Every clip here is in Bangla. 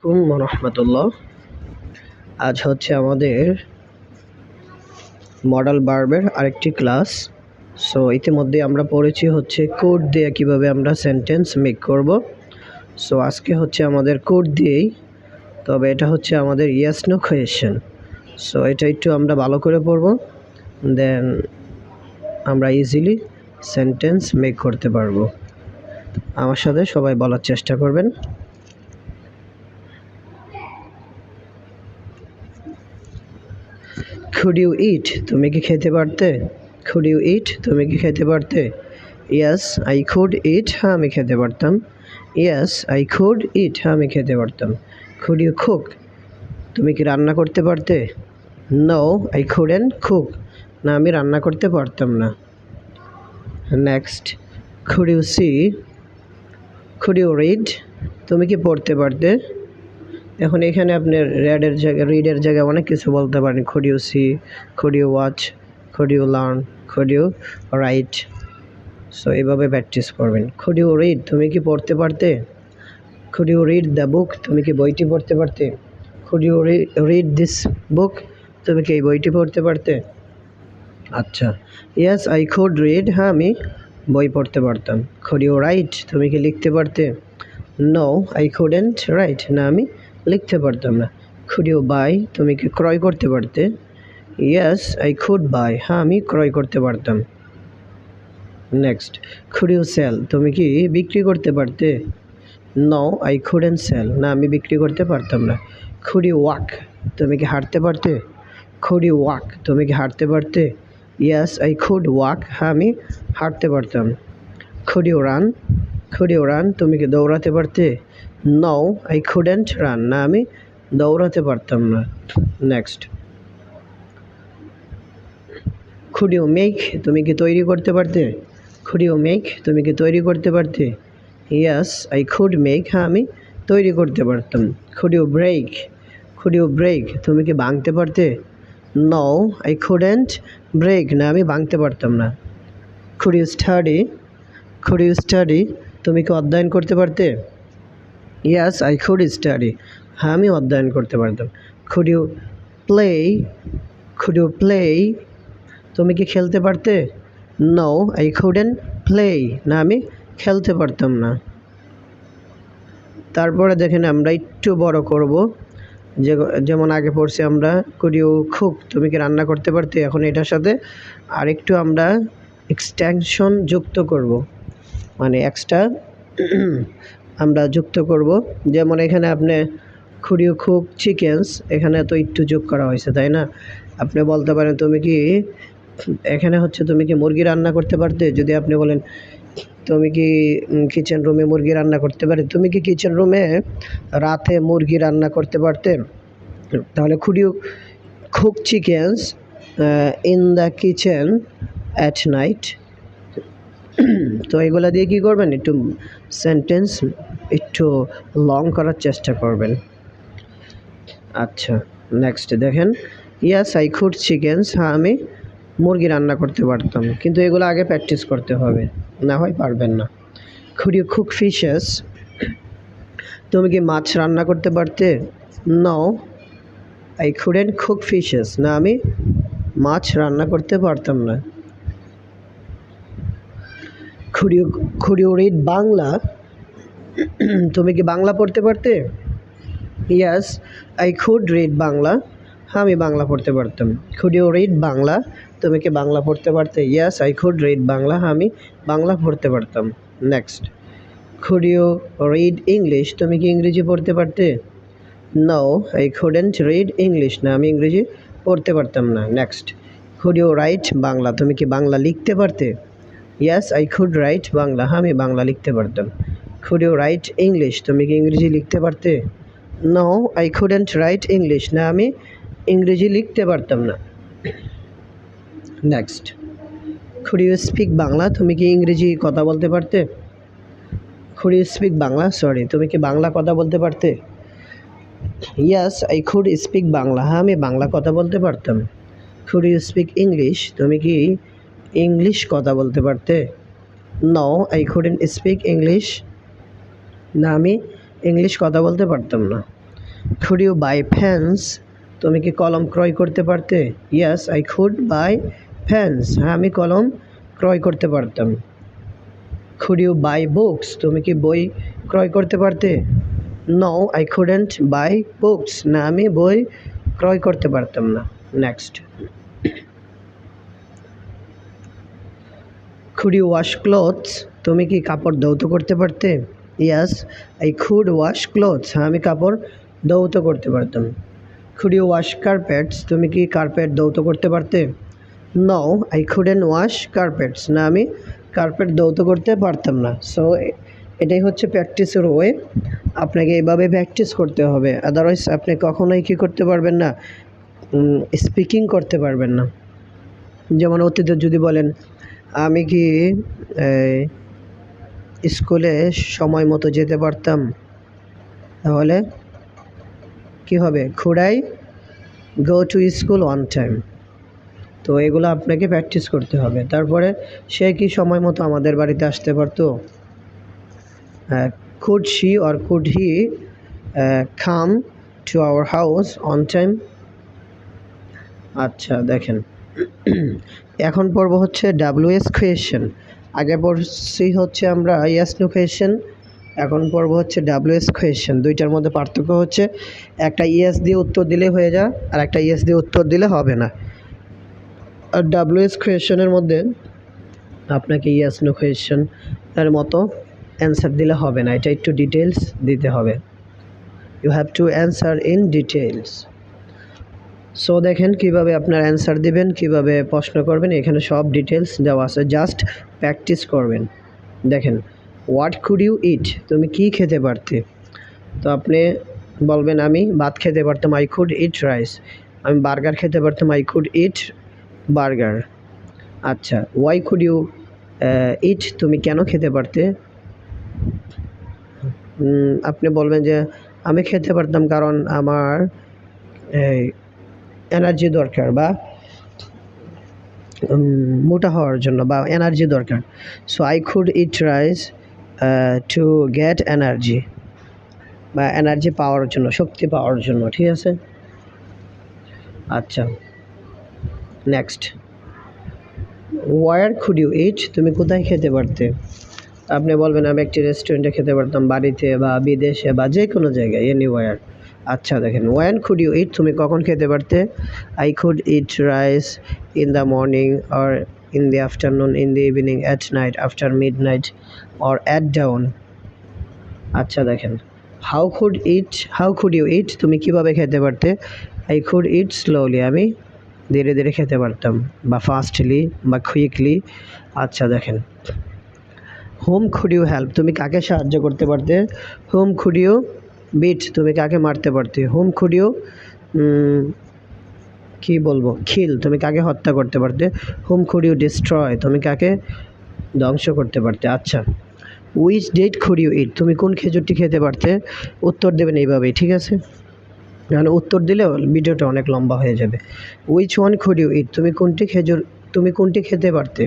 রহমতুল্লাহ। আজ হচ্ছে আমাদের মডেল ভার্বের আরেকটি ক্লাস। সো ইতিমধ্যে আমরা পড়েছি হচ্ছে কোড দিয়ে কিভাবে আমরা সেন্টেন্স মেক করব। সো আজকে হচ্ছে আমাদের কোড দিয়েই, তবে এটা হচ্ছে আমাদের ইয়েস নো কোয়েশ্চেন। সো এটা একটু আমরা ভালো করে পড়ব, দেন আমরা ইজিলি সেন্টেন্স মেক করতে পারবো। আমার সাথে সবাই বলার চেষ্টা করবেন। Could you eat? তুমি কি খেতে পারতে? Could you eat? তুমি কি খেতে পারতে? Yes, I could eat. হ্যাঁ, আমি খেতে পারতাম। Yes, I could eat. হ্যাঁ, আমি খেতে পারতাম। Could you cook? তুমি কি রান্না করতে পারতে? No, I couldn't cook. না, আমি রান্না করতে পারতাম না। Next, could you see? Could you read? তুমি কি পড়তে পারতে? এখন এখানে আপনি রিডের জায়গায় অনেক কিছু বলতে পারেন। could you see, could you watch, could you learn, could you write. So এভাবে প্র্যাকটিস করবেন। could you read? তুমি কি পড়তে পারতে? could you read the book? তুমি কি বইটি পড়তে পারতে? could you read this book? তুমি কি এই বইটি পড়তে পারতে? আচ্ছা, yes I could read. হ্যাঁ, আমি বই পড়তে পারতাম। could you write? তুমি কি লিখতে পারতে? no I couldn't write. না, আমি লিখতে পারতাম না। could you buy? তুমি কি ক্রয় করতে পারতে? yes I could buy. হ্যাঁ, আমি ক্রয় করতে পারতাম। Next, could you sell? তুমি কি বিক্রি করতে পারতে? no I couldn't sell. না, আমি বিক্রি করতে পারতাম না। could you walk? তুমি কি হাঁটতে পারতে? could you walk? তুমি কি হাঁটতে পারতে? yes I could walk. হ্যাঁ, আমি হাঁটতে পারতাম। could you run? could you run? তুমি কি দৌড়াতে পারতে? no I couldn't run. না, আমি দৌড়াতে পারতাম না। Next, could you make? তুমি কি তৈরি করতে পারতে? could you make? তুমি কি তৈরি করতে পারতে? yes I could make. হ্যাঁ, আমি তৈরি করতে পারতাম। could you break? could you break? তুমি কি ভাঙতে পারতে? no I couldn't break. না, আমি ভাঙতে পারতাম না। could you study? could you study? তুমি কি অধ্যয়ন করতে পারতে? yes I could study. হ্যাঁ, আমি অধ্যয়ন করতে পারতাম। could you play? could you play? তুমি কি খেলতে পারতে? no I couldn't play. না, আমি খেলতে পারতাম না। তারপরে দেখেন আমরা একটু বড় করব, যেমন আগে পড়ছি আমরা could you cook? তুমি কি রান্না করতে পারতে? এখন এটার সাথে আরেকটু আমরা এক্সটেনশন যুক্ত করব, মানে এক্সট্রা আমরা যুক্ত করব। যেমন এখানে আপনি could you cook chickens, এখানে তো একটু যোগ করা হয়েছে, তাই না? আপনি বলতে পারেন তুমি কি, এখানে হচ্ছে তুমি কি মুরগি রান্না করতে পারতে? যদি আপনি বলেন তুমি কি কিচেন রুমে মুরগি রান্না করতে পারে, তুমি কি কিচেন রুমে রাতে মুরগি রান্না করতে পারতে? তাহলে could you cook chickens in the kitchen at night? তো এগুলা দিয়ে কী করবেন, একটু সেন্টেন্স একটু লং করার চেষ্টা করবেন। আচ্ছা, নেক্সট দেখেন, ইয়াস আই কুড চিকেন্স। হ্যাঁ, আমি মুরগি রান্না করতে পারতাম, কিন্তু এগুলো আগে প্র্যাকটিস করতে হবে, না হয় পারবেন না। Could you cook fishes? তুমি কি মাছ রান্না করতে পারতে? No I couldn't cook fishes. না, আমি মাছ রান্না করতে পারতাম না। Could you read Bangla? তুমি কি বাংলা পড়তে পারতে? Yes I could read Bangla. হ্যাঁ, আমি বাংলা পড়তে পারতাম। Could you read Bangla? তুমি কি বাংলা পড়তে পারতে? Yes I could read Bangla. হ্যাঁ, আমি বাংলা পড়তে পারতাম। Next, could you read English? তুমি কি ইংরেজি পড়তে পারতে? No I couldn't read English. না, আমি ইংরেজি পড়তে পারতাম না। Next, could you write Bangla? তুমি কি বাংলা লিখতে পারতে? Yes I could write Bangla. হ্যাঁ, আমি বাংলা লিখতে পারতাম। Could you write English? তুমি কি ইংরেজি লিখতে পারতে? No I couldn't write English. না, আমি ইংরেজি লিখতে পারতাম না। Next, could you speak Bangla? তুমি কি ইংরেজি কথা বলতে পারতে? Could you speak Bangla, sorry, তুমি কি বাংলা কথা বলতে পারতে? Yes I could speak Bangla. হ্যাঁ, আমি বাংলা কথা বলতে পারতাম। Could you speak English? তুমি কি ইংলিশ কথা বলতে পারতে? No I couldn't speak English. না, আমি ইংলিশ কথা বলতে পারতাম না। Could you buy pens? তুমি কি কলম ক্রয় করতে পারতে? Yes, I could buy pens. হ্যাঁ, আমি কলম ক্রয় করতে পারতাম। Could you buy books? তুমি কি বই ক্রয় করতে পারতে? No, I couldn't buy books. না, আমি বই ক্রয় করতে পারতাম না। Next. Could you wash clothes? তুমি কি কাপড় ধৌত করতে পারতে? Yes, I could wash clothes. হ্যাঁ, আমি কাপড় ধৌত করতে পারতাম। Could you wash carpets? তুমি কি কার্পেট ধৌত করতে পারতে? No, I couldn't wash carpets. না, আমি কার্পেট ধৌত করতে পারতাম না। সো এটাই হচ্ছে প্র্যাকটিসের ওয়ে। আপনাকে এইভাবে প্র্যাকটিস করতে হবে, আদারওয়াইজ আপনি কখনোই কী করতে পারবেন না, স্পিকিং করতে পারবেন না। যেমন অতীতে যদি বলেন আমি কি স্কুলে সময় মতো যেতে পারতাম, তাহলে কি হবে? Could I go to school on time? তো এগুলো আপনাকে প্র্যাকটিস করতে হবে। তারপরে সে কি সময় মতো আমাদের বাড়িতে আসতে পারতো? Could she or could he come to our house on time? আচ্ছা, দেখেন এখন পর্ব হচ্ছে WS কোয়েশ্চেন। আগে পড়ছি হচ্ছে আমরা yes no কোয়েশ্চেন, এখন পর্ব হচ্ছে WS কোয়েশ্চেন। দুইটার মধ্যে পার্থক্য হচ্ছে একটা yes দিয়ে উত্তর দিলে হয়ে যায়, আর একটা yes দিয়ে উত্তর দিলে হবে না। আর WS কোয়েশ্চেনের মধ্যে আপনাকে yes no কোয়েশ্চেন এর মতো অ্যান্সার দিলে হবে না, এটা একটু ডিটেলস দিতে হবে। You have to answer in details. So দেখেন কিভাবে আপনার অ্যান্সার দিবেন, কিভাবে প্রশ্ন করবেন, এখানে সব ডিটেলস দেওয়া আছে, জাস্ট প্র্যাকটিস করবেন। দেখেন, হোয়াট কুড ইউ ইট? তুমি কি খেতে পারতে? তো আপনি বলবেন আমি ভাত খেতে পারতাম, আই কুড ইট রাইস। আমি বার্গার খেতে পারতাম, আই কুড ইট বার্গার। আচ্ছা, ওয়াই কুড ইউ ইট? তুমি কেন খেতে পারতে? আপনি বলবেন যে আমি খেতে পারতাম কারণ আমার এনার্জি দরকার, বা মোটা হওয়ার জন্য, বা এনার্জি দরকার। So I could eat rice to get energy, বা এনার্জি পাওয়ার জন্য, শক্তি পাওয়ার জন্য। ঠিক আছে? আচ্ছা, next, war could you eat? তুমি কোথায় খেতে পারতে? আপনি বলবেন আমি একটি রেস্টুরেন্টে খেতে পারতাম, বাড়িতে বা বিদেশে বা যে কোনো জায়গায়, এনিওয়ার। আচ্ছা, দেখেন, ওয়েন কুড ইউ ইট? তুমি কখন খেতে পারতে? I could eat rice in the morning or in the afternoon, in the evening, at night, after mid night or at dawn. আচ্ছা, দেখেন, হাউ কুড ইউ ইট? তুমি কীভাবে খেতে পারতে? আই কুড ইট স্লোলি, আমি ধীরে ধীরে খেতে পারতাম, বা ফাস্টলি বা কুইকলি। আচ্ছা, দেখেন, হোম কুড ইউ হেল্প? তুমি কাকে সাহায্য করতে পারতে? Whom could you beat? তুমি কাকে মারতে পারতে? হোম কুড ইউ কী বলবো, খিল? তুমি কাকে হত্যা করতে পারতে? Whom could you destroy? তুমি কাকে ধ্বংস করতে পারতে? আচ্ছা, which date could you eat? তুমি কোন খেজুরটি খেতে পারতে? উত্তর দেবেন এইভাবেই, ঠিক আছে? কারণ উত্তর দিলে ভিডিওটা অনেক লম্বা হয়ে যাবে। Which one could you eat? তুমি কোনটি খেতে পারতে?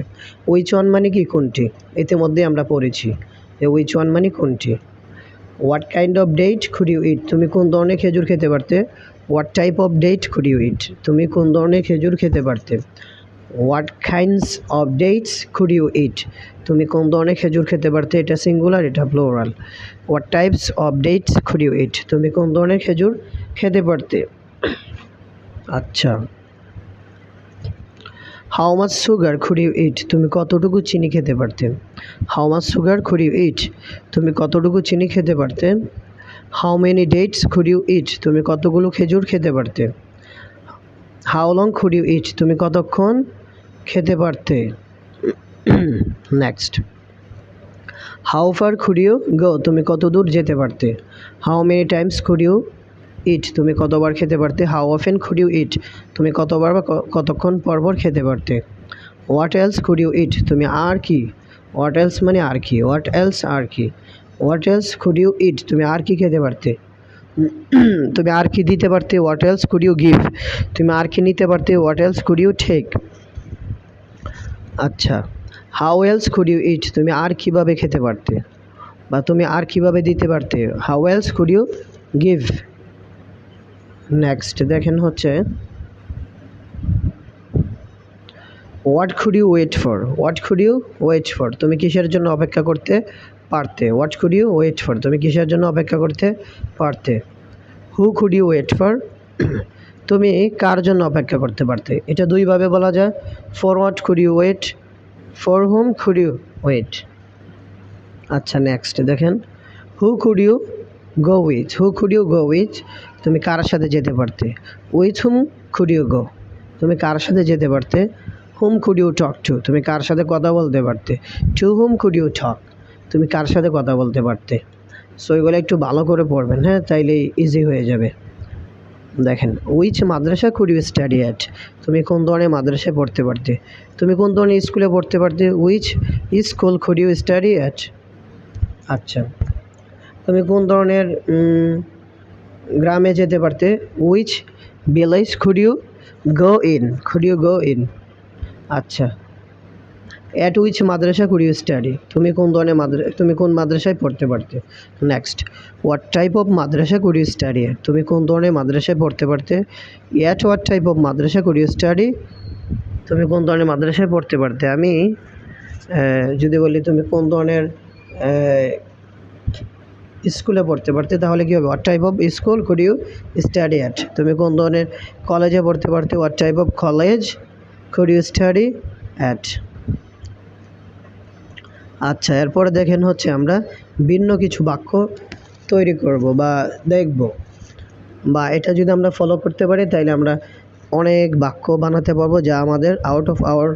উইচ ওয়ান মানে কি, কোনটি? ইতিমধ্যে আমরা পড়েছি যে উইচ ওয়ান মানে কোনটি। What kind of date could you eat? তুমি কোন ধরনের খেজুর খেতে পারতে? What type of date could you eat? তুমি কোন ধরনের খেজুর খেতে পারতে? What kinds of dates could you eat? তুমি কোন ধরনের খেজুর খেতে পারতে? এটা সিঙ্গুলার, এটা plural. What types of dates could you eat? তুমি কোন ধরনের খেজুর খেতে পারতে? আচ্ছা, how much sugar could you eat? তুমি কতটুকু চিনি খেতে পারতে? How much sugar could you eat? তুমি কতটুকু চিনি খেতে পারতে? How many dates could you eat? তুমি কতগুলো খেজুর খেতে পারতে? How long could you eat? তুমি কতক্ষণ খেতে পারতে? Next, how far could you go? তুমি কত দূর যেতে পারতে? How many times could you eat? তুমি কতবার খেতে পারতে? How often could you eat? তুমি কতবার বা কতক্ষণ পরপর খেতে পারতে? What else could you eat? তুমি আর কি? হোয়াট এলস মানে আর কি, হোয়াট এলস আর কি। What else could you eat? তুমি আর কি খেতে পারতে? তুমি আর কি দিতে পারতে? What else could you give? তুমি আর কি নিতে পারতে? What else could you take? আচ্ছা, how else could you eat? তুমি আর কিভাবে খেতে পারতে, বা তুমি আর কিভাবে দিতে পারতে? How else could you give? Next দেখেন হচ্ছে what could you wait for, what could you wait for, তুমি কিসের জন্য অপেক্ষা করতে পারতে, what could you wait for, তুমি কিসের জন্য অপেক্ষা করতে পারতে। Who could you wait for, তুমি কার জন্য অপেক্ষা করতে পারতে। এটা দুইভাবে বলা যায়, for what could you wait, for whom could you wait. আচ্ছা নেক্সট দেখেন who could you go with, who could you go with, তুমি কার সাথে যেতে পারতে। With whom could you go, তুমি কার সাথে যেতে পারতে। Whom could you talk to, তুমি কার সাথে কথা বলতে পারতে। To whom could you talk, তুমি কার সাথে কথা বলতে পারতে। সো এগুলো একটু ভালো করে পড়বেন, হ্যাঁ, তাইলে ইজি হয়ে যাবে। দেখেন which madrasa could you study at, তুমি কোন ধরনের মাদ্রাসায় পড়তে পারতে, তুমি কোন ধরনের স্কুলে পড়তে পারতে। Which school could you study at. আচ্ছা তুমি কোন ধরনের গ্রামে যেতে পারতে। Which village could you go in, could you go in. আচ্ছা at which madrasa could you study, তুমি কোন ধরনের তুমি কোন মাদ্রাসায় পড়তে পারতে। Next what type of madrasa could you study, তুমি কোন ধরনের মাদ্রাসায় পড়তে পারতে। At what type of madrasa could you study, তুমি কোন ধরনের মাদ্রাসায় পড়তে পারতে। আমি যদি বলি তুমি কোন ধরনের স্কুলে পড়তে পারতে, তাহলে কী হবে, what type of school could you study at, তুমি কোন ধরনের কলেজে পড়তে পারতে। What type of college could you study at. আচ্ছা এরপরে দেখেন হচ্ছে আমরা ভিন্ন কিছু বাক্য তৈরি করব বা দেখব, বা এটা যদি আমরা ফলো করতে পারি তাহলে আমরা অনেক বাক্য বানাতে পারবো যা আমাদের আউট অফ আওয়ার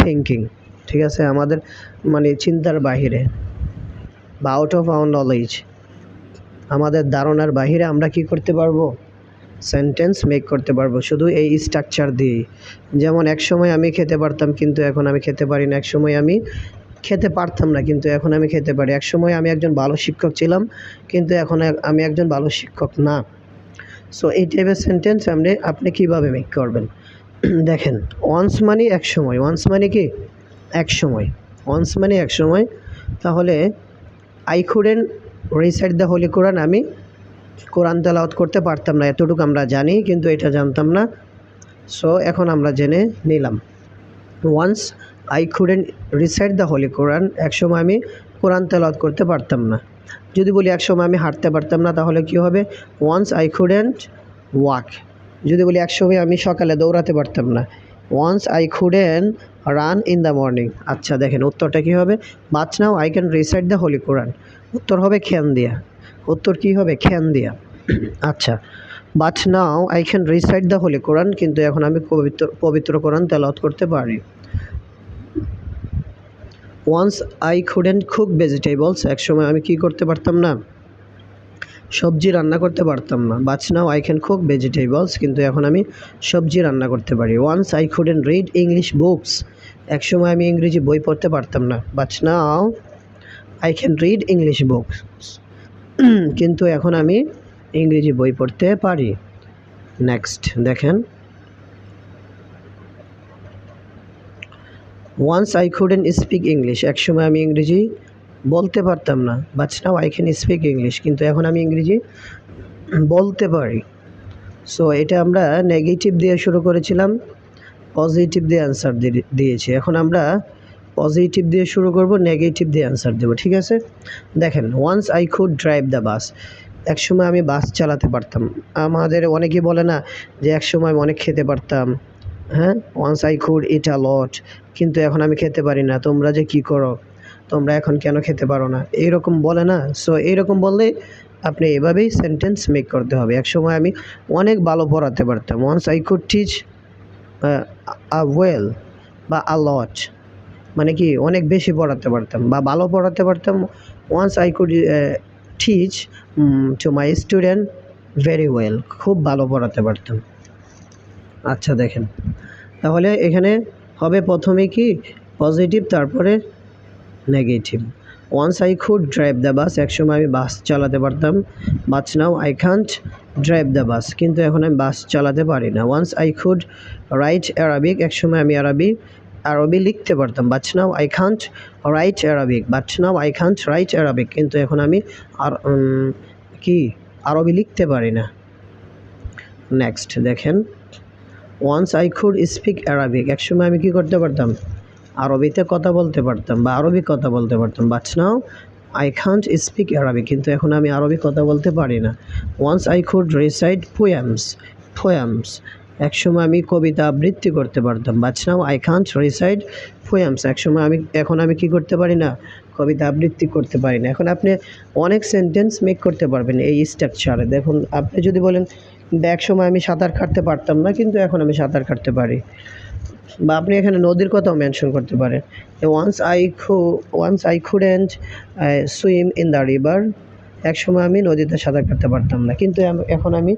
থিঙ্কিং, ঠিক আছে, আমাদের মানে চিন্তার বাহিরে বা আউট অফ আওয়ার নলেজ, আমাদের ধারণার বাহিরে আমরা কি করতে পারবো, সেন্টেন্স মেক করতে পারবো শুধু এই স্ট্রাকচার দিয়েই। যেমন এক সময় আমি খেতে পারতাম কিন্তু এখন আমি খেতে পারি না, এক সময় আমি খেতে পারতাম না কিন্তু এখন আমি খেতে পারি, এক সময় আমি একজন ভালো শিক্ষক ছিলাম কিন্তু এখন আমি একজন ভালো শিক্ষক না। সো এই টাইপের সেন্টেন্স আপনি কীভাবে মেক করবেন। দেখেন ওয়ান্স মানে এক সময়, ওয়ান্স মানে কি এক সময়, ওয়ান্স মানে এক সময়, তাহলে I couldn't recite the holy Quran, আমি কোরআন তেলাওয়াত করতে পারতাম না, এতটুকু আমরা জানি কিন্তু এটা জানতাম না। সো এখন আমরা জেনে নিলাম। Once I couldn't recite the holy Quran, এক সময় আমি কোরআন তেলাওয়াত করতে পারতাম না। যদি বলি এক সময় আমি হাঁটতে পারতাম না তাহলে কী হবে, ওয়ান্স আই কুডেন্ট ওয়াক। যদি বলি এক সময় আমি সকালে দৌড়াতে পারতাম না, once I couldn't run in the morning. আচ্ছা দেখেন উত্তরটা কী হবে, but now I can recite the holy Quran, উত্তর হবে খ্যান দিয়া, উত্তর কী হবে খ্যান দিয়া। আচ্ছা but now I can recite the holy Quran, কিন্তু এখন আমি পবিত্র কোরআন তেলাওয়াত করতে পারি। Once I couldn't cook vegetables, এক সময় আমি কি করতে পারতাম না, সবজি রান্না করতে পারতাম না। But now I can cook vegetables, কিন্তু এখন আমি সবজি রান্না করতে পারি। Once I couldn't read English books, এক সময় আমি ইংরেজি বই পড়তে পারতাম না। But now I can read English books, কিন্তু এখন আমি ইংরেজি বই পড়তে পারি। নেক্সট দেখেন once I couldn't speak English, এক সময় আমি ইংরেজি বলতে পারতাম না। But now I can speak English, কিন্তু এখন আমি ইংরেজি বলতে পারি। সো এটা আমরা নেগেটিভ দিয়ে শুরু করেছিলাম, পজিটিভ দিয়ে অ্যান্সার দিয়েছি, এখন আমরা পজিটিভ দিয়ে শুরু করব, নেগেটিভ দিয়ে অ্যান্সার দেবো, ঠিক আছে। দেখেন once I could drive the bus, এক সময় আমি বাস চালাতে পারতাম। আমাদের অনেকেই বলে না যে এক সময় আমি অনেক খেতে পারতাম, হ্যাঁ, ওয়ান্স আই কুড ইট আ লট, কিন্তু এখন আমি খেতে পারি না। তোমরা যে কী করো, তোমরা এখন কেন খেতে পারো না, এইরকম বলে না। সো এইরকম বললে আপনি এভাবেই সেন্টেন্স মেক করতে হবে। এক সময় আমি অনেক ভালো পড়াতে পারতাম, once I could teach a well বা আ লট, মানে কি অনেক বেশি পড়াতে পারতাম বা ভালো পড়াতে পারতাম। Once I could teach to my student very well, খুব ভালো পড়াতে পারতাম। আচ্ছা দেখেন তাহলে এখানে হবে প্রথমে কি পজিটিভ তারপরে negative. Once I could drive the bus, এক সময় আমি বাস চালাতে পারতাম। But now I can't drive the bus, কিন্তু এখন আমি বাস চালাতে পারি না। Once I could write Arabic, এক সময় আমি আরবি লিখতে পারতাম। But now I can't write Arabic, but now I can't write Arabic, কিন্তু এখন আমি আরবি লিখতে পারি না। নেক্সট দেখেন, once I could speak Arabic, একসময় আমি কী করতে পারতাম, আরবিতে কথা বলতে পারতাম বা আরবিক কথা বলতে পারতাম। But now I can't speak Arabic, কিন্তু এখন আমি আরবিক কথা বলতে পারি না। Once I could recite poems, একসময় আমি কবিতা আবৃত্তি করতে পারতাম। But now I can't recite poems, এখন আমি কী করতে পারি না, কবিতা আবৃত্তি করতে পারি না। এখন আপনি অনেক সেন্টেন্স মেক করতে পারবেন এই স্ট্রাকচারে। দেখুন, আপনি যদি বলেন এক সময় আমি সাঁতার কাটতে পারতাম না, কিন্তু এখন আমি সাঁতার কাটতে পারি। বা আপনি এখানে নদীর কথাও মেনশন করতে পারেন। Once I couldn't swim in the river, এক সময় আমি নদীতে সাঁতার কাটতে পারতাম না, কিন্তু এখন আমি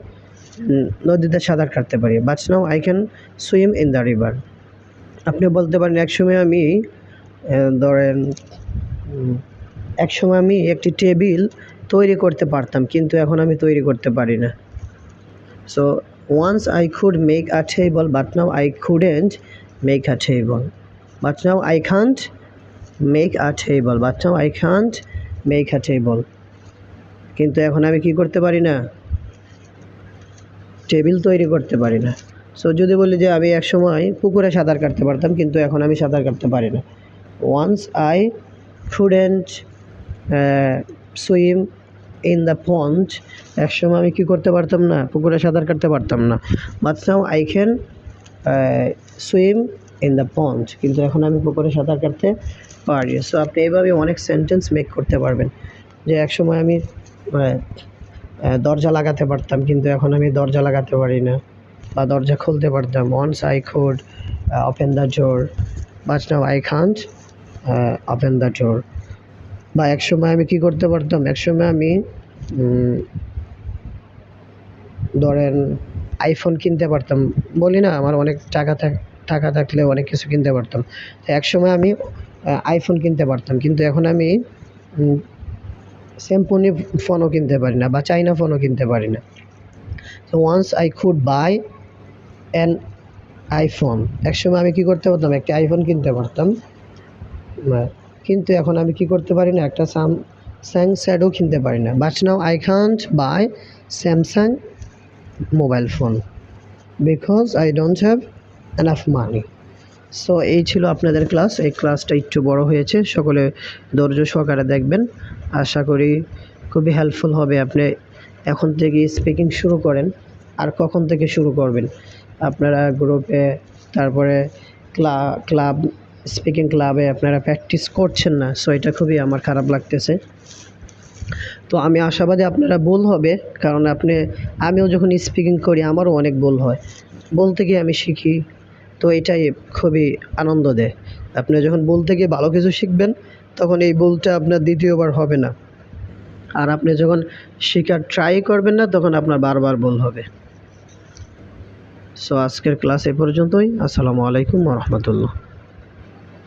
নদীতে সাঁতার কাটতে পারি। But now I can swim in the river. আপনি বলতে পারেন একসময় আমি ধরেন একসময় আমি একটি টেবিল তৈরি করতে পারতাম, কিন্তু এখন আমি তৈরি করতে পারি না। So once I could make a table, but now I couldn't make a table. But now I can't make a table, but now I can't make a table, কিন্তু এখন আমি কি করতে পারি না, টেবিল তৈরি করতে পারি না। সো যদি বলি যে আমি একসময় পুকুরে সাঁতার কাটতে পারতাম, কিন্তু এখন আমি সাঁতার কাটতে পারি না। Once I couldn't swim in the pond, একসময় আমি কী করতে পারতাম না, পুকুরে সাঁতার কাটতে পারতাম না। But now I can swim in the পন্ড, কিন্তু এখন আমি পুকুরে সাঁতার কাটতে পারি। সো আপনি এইভাবে অনেক সেন্টেন্স মেক করতে পারবেন যে একসময় আমি দরজা লাগাতে পারতাম, কিন্তু এখন আমি দরজা লাগাতে পারি না, বা দরজা খুলতে পারতাম। Once I could open the door, but now I can't open the door. বা একসময় আমি কী করতে পারতাম, একসময় আমি ধরেন আইফোন কিনতে পারতাম, বলি না আমার অনেক টাকা থাকলে অনেক কিছু কিনতে পারতাম। তো একসময় আমি আইফোন কিনতে পারতাম, কিন্তু এখন আমি স্যামসং ফোনও কিনতে পারি না, বা চাইনা ফোনও কিনতে পারি না। তো once I could buy an iPhone, একসময় আমি কী করতে পারতাম, একটা আইফোন কিনতে পারতাম, কিন্তু এখন আমি কী করতে পারি না, একটা স্যামসাং শ্যাডো কিনতে পারি না। But now I Kant by Samsung mobile phone because I don't have enough money. So এই ছিল আপনাদের ক্লাস। এই ক্লাসটা একটু বড় হয়েছে, সকলে ধৈর্য সহকারে দেখবেন, আশা করি খুবই হেল্পফুল হবে। আপনি এখন থেকে স্পিকিং শুরু করেন, আর কখন থেকে শুরু করবেন, আপনারা গ্রুপে, তারপরে ক্লাব স্পিকিং ক্লাবে আপনারা প্র্যাকটিস করছেন না। সো এটা খুবই আমার খারাপ লাগতেছে। তো আমি আশাবাদী আপনারা ভুল হবে, কারণ আমিও যখন স্পিকিং করি আমারও অনেক ভুল হয়, বলতে গিয়ে আমি শিখি। তো এটাই খুবই আনন্দ দেয়। আপনি যখন বলতে গিয়ে ভালো কিছু শিখবেন, তখন এই ভুলটা আপনার দ্বিতীয়বার হবে না। আর আপনি যখন শেখার ট্রাই করবেন না, তখন আপনার বারবার ভুল হবে। সো আজকের ক্লাস এ পর্যন্তই। আসসালামু আলাইকুম ওয়া রাহমাতুল্লাহ।